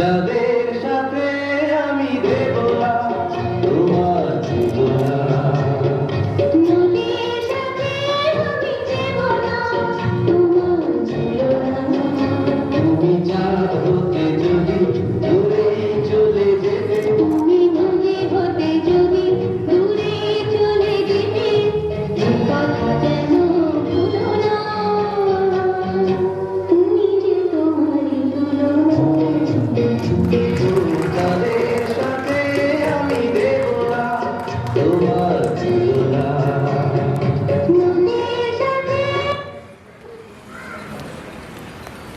যাদের সাথে আমি দেব না তোমার জীবনা, নদীর সাথে আমি দেব না তোমার জীবনা। তুমি চাঁদ হতে যদি দূরে চলে যেতে, তুমি নদী হতে যদি দূরে চলে যেতে, কথা যেন ভুলো না, তুমি যে তোমারই তুলনা। যাদের সাথে আমি দেব না তোমার